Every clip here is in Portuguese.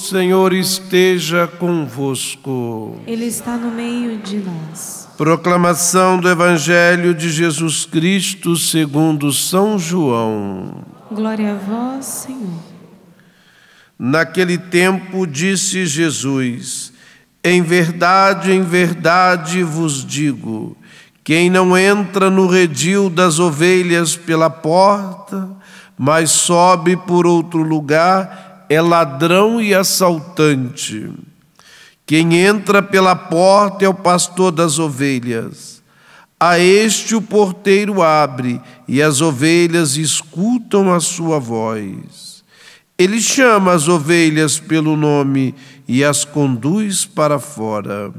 Senhor esteja convosco. Ele está no meio de nós. Proclamação do Evangelho de Jesus Cristo segundo São João. Glória a vós, Senhor. Naquele tempo disse Jesus: em verdade vos digo, quem não entra no redil das ovelhas pela porta, mas sobe por outro lugar, é ladrão e assaltante. Quem entra pela porta é o pastor das ovelhas. A este o porteiro abre, e as ovelhas escutam a sua voz. Ele chama as ovelhas pelo nome e as conduz para fora.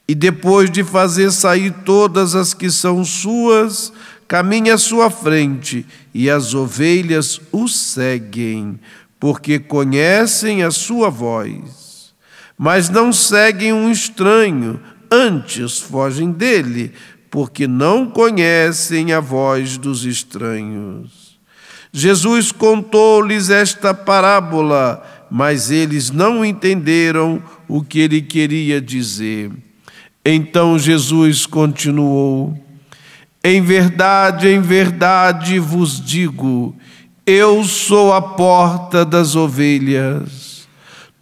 E depois de fazer sair todas as que são suas, caminha à sua frente, e as ovelhas o seguem, porque conhecem a sua voz. Mas não seguem um estranho, antes fogem dele, porque não conhecem a voz dos estranhos. Jesus contou-lhes esta parábola, mas eles não entenderam o que ele queria dizer. Então Jesus continuou: em verdade vos digo, eu sou a porta das ovelhas.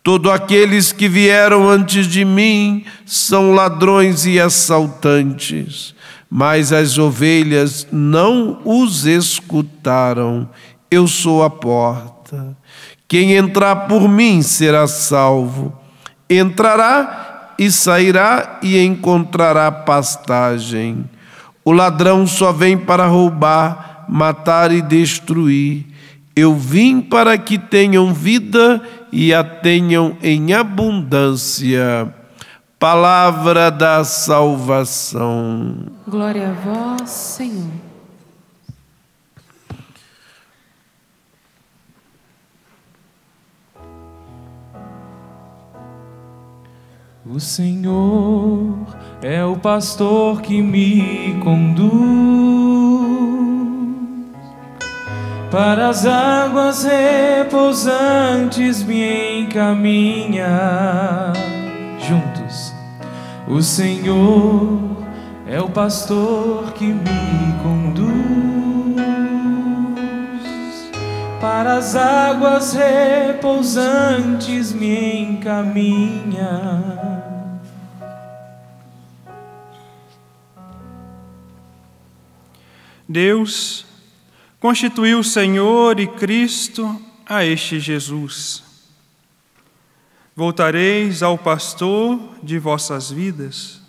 Todos aqueles que vieram antes de mim são ladrões e assaltantes, mas as ovelhas não os escutaram. Eu sou a porta. Quem entrar por mim será salvo. Entrará e sairá e encontrará pastagem. O ladrão só vem para roubar, matar e destruir. Eu vim para que tenham vida e a tenham em abundância. Palavra da salvação. Glória a vós, Senhor. O Senhor é o pastor que me conduz para as águas repousantes, me encaminha. Juntos. O Senhor é o pastor que me conduz para as águas repousantes, me encaminha. Deus constituiu Senhor e Cristo a este Jesus. Voltareis ao pastor de vossas vidas.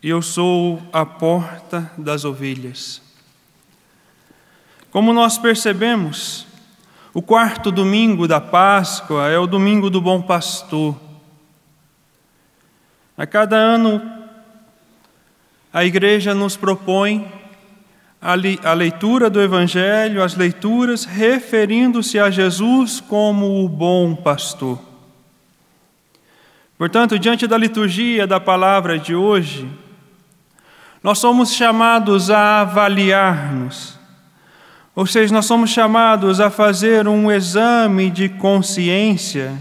Eu sou a porta das ovelhas. Como nós percebemos, o quarto domingo da Páscoa é o domingo do Bom Pastor. A cada ano, a Igreja nos propõe a leitura do Evangelho, as leituras referindo-se a Jesus como o bom pastor. Portanto, diante da liturgia da palavra de hoje, nós somos chamados a avaliar-nos, ou seja, nós somos chamados a fazer um exame de consciência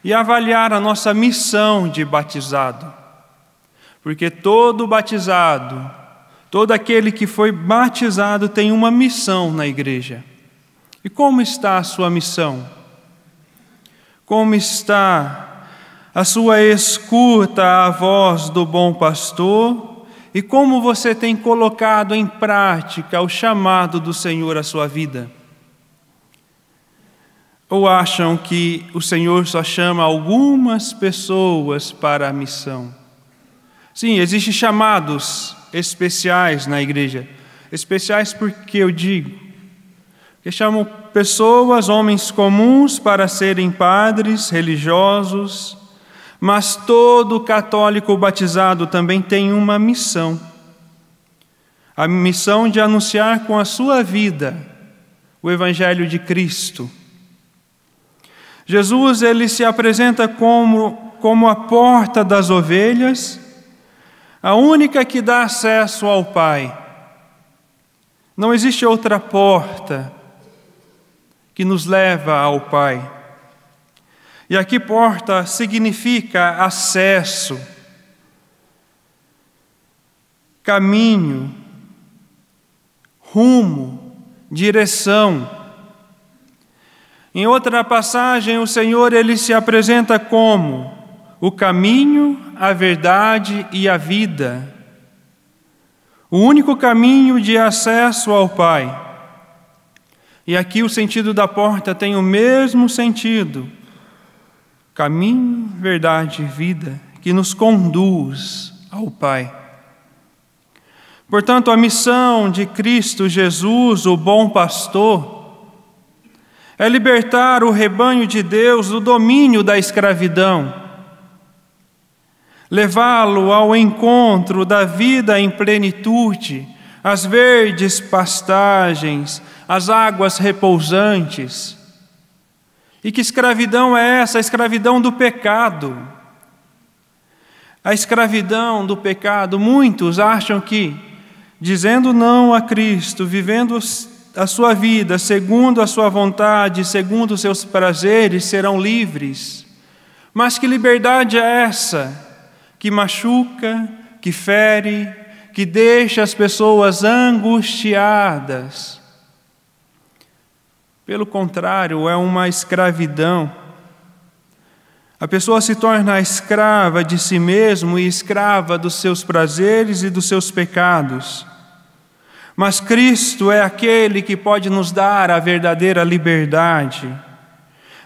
e avaliar a nossa missão de batizado. Porque todo batizado, todo aquele que foi batizado tem uma missão na igreja. E como está a sua missão? Como está a sua escuta à voz do bom pastor? E como você tem colocado em prática o chamado do Senhor à sua vida? Ou acham que o Senhor só chama algumas pessoas para a missão? Sim, existem chamados especiais na igreja. Especiais porque eu digo que chamam pessoas, homens comuns, para serem padres religiosos, mas todo católico batizado também tem uma missão. A missão de anunciar com a sua vida o Evangelho de Cristo. Jesus, ele se apresenta como a porta das ovelhas, a única que dá acesso ao Pai. Não existe outra porta que nos leva ao Pai. E aqui porta significa acesso, caminho, rumo, direção. Em outra passagem, o Senhor ele se apresenta como o caminho, a verdade e a vida. O único caminho de acesso ao Pai. E aqui o sentido da porta tem o mesmo sentido. Caminho, verdade e vida, que nos conduz ao Pai. Portanto, a missão de Cristo Jesus, o bom pastor, é libertar o rebanho de Deus do domínio da escravidão, levá-lo ao encontro da vida em plenitude, às verdes pastagens, às águas repousantes. E que escravidão é essa? A escravidão do pecado. A escravidão do pecado. Muitos acham que, dizendo não a Cristo, vivendo a sua vida segundo a sua vontade, segundo os seus prazeres, serão livres. Mas que liberdade é essa? Que machuca, que fere, que deixa as pessoas angustiadas. Pelo contrário, é uma escravidão. A pessoa se torna escrava de si mesmo e escrava dos seus prazeres e dos seus pecados. Mas Cristo é aquele que pode nos dar a verdadeira liberdade,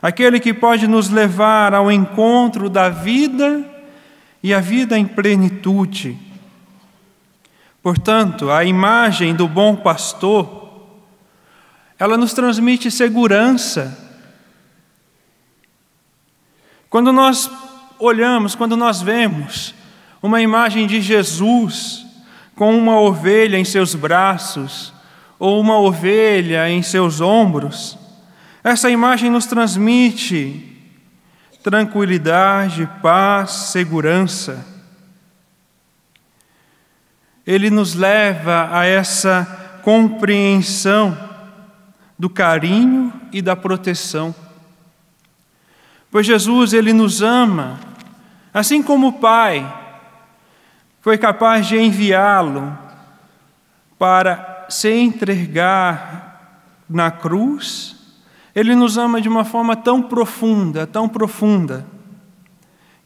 aquele que pode nos levar ao encontro da vida e a vida em plenitude. Portanto, a imagem do bom pastor, ela nos transmite segurança. Quando nós olhamos, quando nós vemos uma imagem de Jesus com uma ovelha em seus braços ou uma ovelha em seus ombros, essa imagem nos transmite tranquilidade, paz, segurança. Ele nos leva a essa compreensão do carinho e da proteção. Pois Jesus, ele nos ama, assim como o Pai foi capaz de enviá-lo para se entregar na cruz. Ele nos ama de uma forma tão profunda,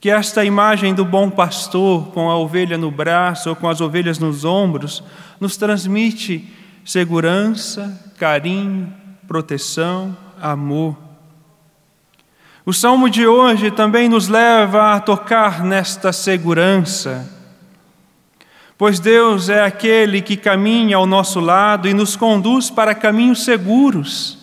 que esta imagem do bom pastor com a ovelha no braço ou com as ovelhas nos ombros nos transmite segurança, carinho, proteção, amor. O salmo de hoje também nos leva a tocar nesta segurança, pois Deus é aquele que caminha ao nosso lado e nos conduz para caminhos seguros.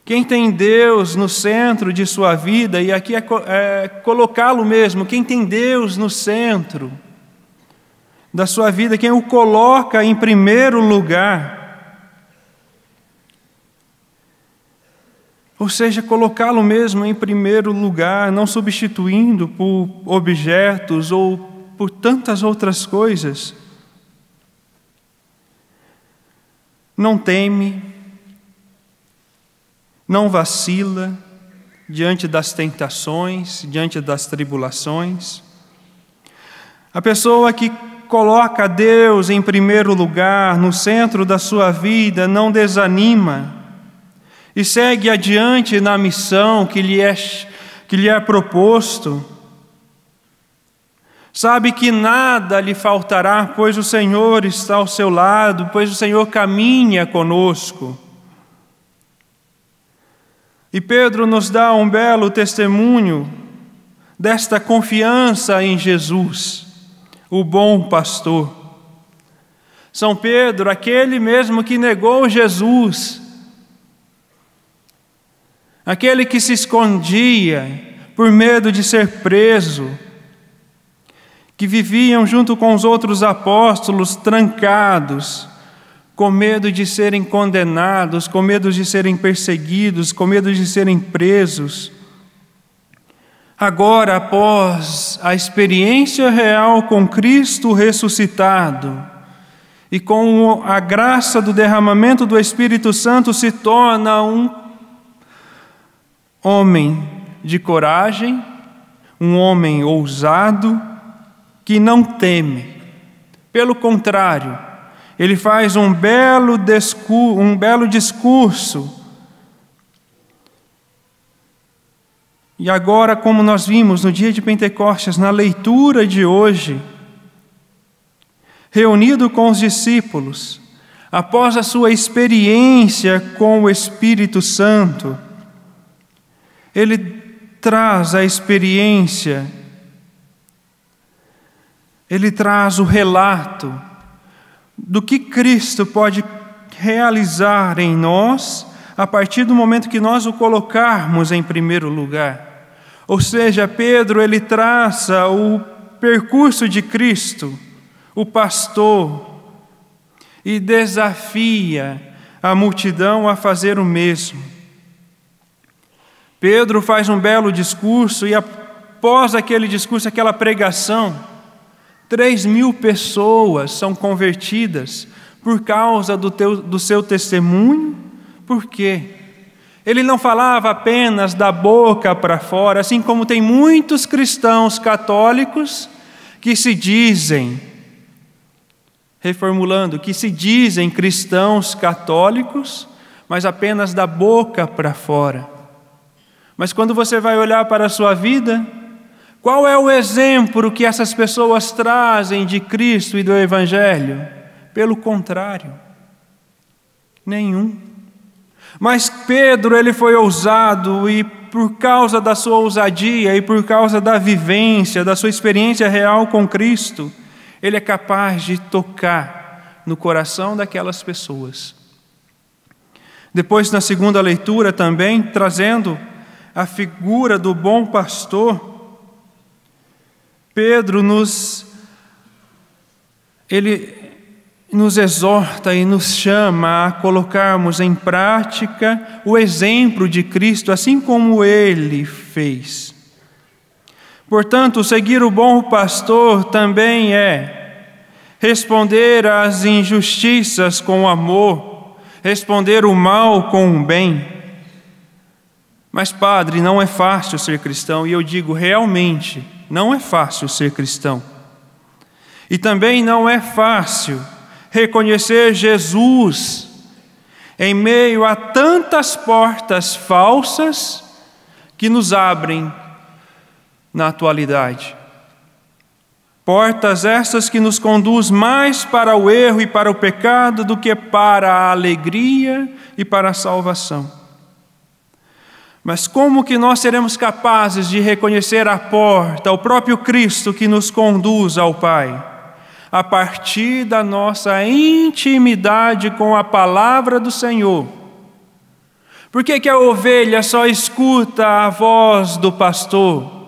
Quem tem Deus no centro de sua vida, e aqui é colocá-lo mesmo, quem tem Deus no centro da sua vida, quem o coloca em primeiro lugar, ou seja, colocá-lo mesmo em primeiro lugar, não substituindo por objetos ou por tantas outras coisas. Não teme, não vacila diante das tentações, diante das tribulações. A pessoa que coloca Deus em primeiro lugar, no centro da sua vida, não desanima e segue adiante na missão que lhe é proposto. Sabe que nada lhe faltará, pois o Senhor está ao seu lado, pois o Senhor caminha conosco. E Pedro nos dá um belo testemunho desta confiança em Jesus, o bom pastor. São Pedro, aquele mesmo que negou Jesus, aquele que se escondia por medo de ser preso, que viviam junto com os outros apóstolos trancados, com medo de serem condenados, com medo de serem perseguidos, com medo de serem presos. Agora, após a experiência real com Cristo ressuscitado e com a graça do derramamento do Espírito Santo, se torna homem de coragem, um homem ousado, que não teme. Pelo contrário, ele faz um belo discurso. E agora, como nós vimos no dia de Pentecostes, na leitura de hoje, reunido com os discípulos, após a sua experiência com o Espírito Santo, ele traz a experiência, ele traz o relato do que Cristo pode realizar em nós a partir do momento que nós o colocarmos em primeiro lugar. Ou seja, Pedro, ele traça o percurso de Cristo, o pastor, e desafia a multidão a fazer o mesmo. Pedro faz um belo discurso e após aquele discurso, aquela pregação, 3.000 pessoas são convertidas por causa do seu testemunho. Por quê? Ele não falava apenas da boca para fora, assim como tem muitos cristãos católicos que se dizem, reformulando, que se dizem cristãos católicos, mas apenas da boca para fora. Mas quando você vai olhar para a sua vida, qual é o exemplo que essas pessoas trazem de Cristo e do Evangelho? Pelo contrário, nenhum. Mas Pedro, ele foi ousado e por causa da sua ousadia e por causa da vivência, da sua experiência real com Cristo, ele é capaz de tocar no coração daquelas pessoas. Depois, na segunda leitura também, trazendo a figura do bom pastor, Pedro nos exorta e nos chama a colocarmos em prática o exemplo de Cristo, assim como ele fez. Portanto, seguir o bom pastor também é responder às injustiças com amor, responder o mal com o bem. Mas, padre, não é fácil ser cristão, e eu digo realmente, não é fácil ser cristão. E também não é fácil reconhecer Jesus em meio a tantas portas falsas que nos abrem na atualidade. Portas essas que nos conduz mais para o erro e para o pecado do que para a alegria e para a salvação. Mas como que nós seremos capazes de reconhecer a porta, o próprio Cristo que nos conduz ao Pai? A partir da nossa intimidade com a palavra do Senhor. Por que a ovelha só escuta a voz do pastor?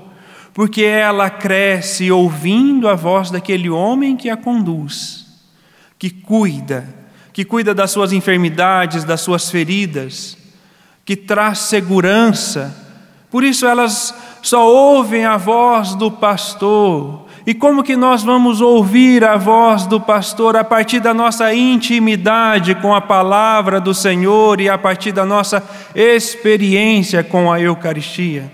Porque ela cresce ouvindo a voz daquele homem que a conduz, que cuida das suas enfermidades, das suas feridas, que traz segurança. Por isso elas só ouvem a voz do pastor. E como que nós vamos ouvir a voz do pastor? A partir da nossa intimidade com a palavra do Senhor e a partir da nossa experiência com a Eucaristia.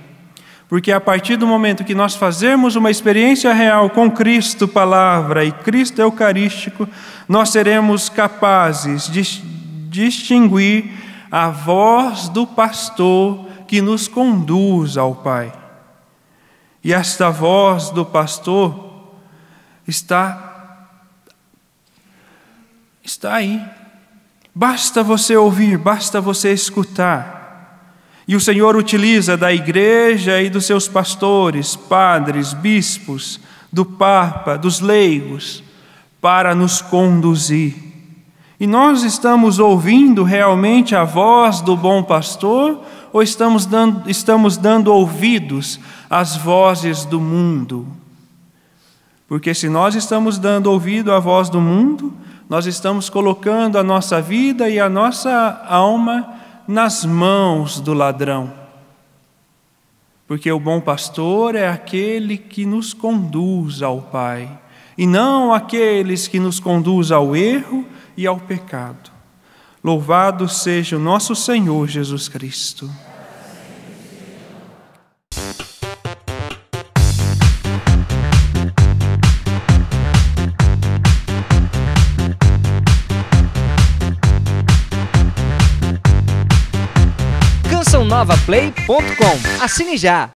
Porque a partir do momento que nós fazermos uma experiência real com Cristo Palavra e Cristo Eucarístico, nós seremos capazes de distinguir a voz do pastor que nos conduz ao Pai. E esta voz do pastor está aí. Basta você ouvir, basta você escutar. E o Senhor utiliza da igreja e dos seus pastores, padres, bispos, do Papa, dos leigos, para nos conduzir. E nós estamos ouvindo realmente a voz do bom pastor ou estamos dando ouvidos às vozes do mundo? Porque se nós estamos dando ouvido à voz do mundo, nós estamos colocando a nossa vida e a nossa alma nas mãos do ladrão. Porque o bom pastor é aquele que nos conduz ao Pai, e não aqueles que nos conduz ao erro e ao pecado. Louvado seja o nosso Senhor Jesus Cristo. radionovaplay.com. Assine já!